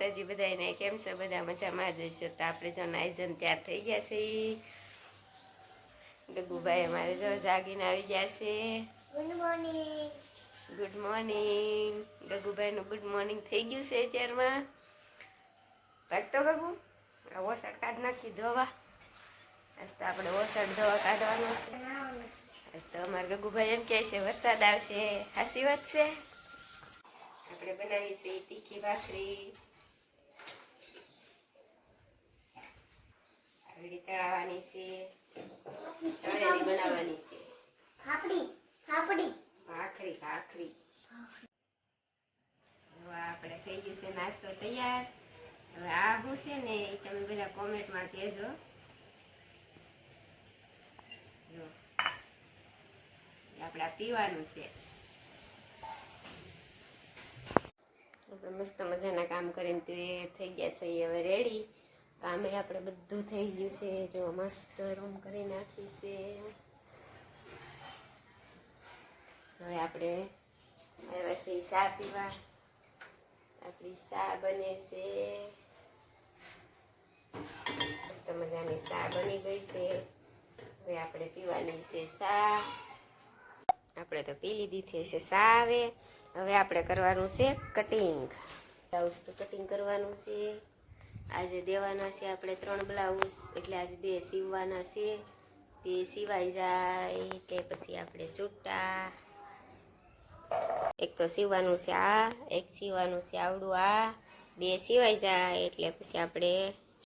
માતાજી બધાને કેમ છે? બધા મજામાં જ હશો. તો આપણે જો નાઈઝન તૈયાર થઈ ગયા છે. ગગુભાઈ અમારે જો જાગીને આવી ગયા છે. Good morning. Good morning. ગગુભાઈનું ગુડ મોર્નિંગ થઈ ગયું છે અત્યારમાં. ભાગતો ગગુ આ ઓસાડ કાઢ નાખી ધોવા. આજ તો આપણે ઓસાડ ધોવા કાઢવાનો છે. આજ તો અમારે ગગુભાઈ એમ કહે છે વરસાદ આવશે. હાસી વાત છે. આપણે બનાવી છે તીખી ભાખરી, આવડી તળાવવાની છે, તળેલી બનાવવાની છે. ભાખરી હવે આપણે થઈ ગયું છે નાસ્તો તૈયાર. હવે આ શું છે ને એ તમે બધા કોમેન્ટમાં કહેજો. જો આપણે આ પીવાનું છે. મસ્ત મજાના કામ કરીને તે થઈ ગયા છે હવે રેડી. કામે આપણે બધું થઈ ગયું છે. જો મસ્ત રૂમ કરી નાખી છે. હવે આપણે આવ્યા છે ચા પીવા. આપણી ચા બને છે. મસ્ત મજાની ચા બની ગઈ છે. હવે આપણે પીવાની છે ચા. આપણે તો પી લીધી છે ચા. હવે આપણે કરવાનું છે કટિંગ. બ્લાઉઝ તો કટિંગ કરવાનું છે. આજે દેવાના છે આપણે 3 બ્લાઉઝ, એટલે આજે 2 સીવવાના છે. 2 સિવાઈ જાય કે પછી આપણે છૂટા. એક તો સીવવાનું છે આ, એક સીવવાનું છે આવડું આ. 2 સિવાઈ જાય એટલે પછી આપણે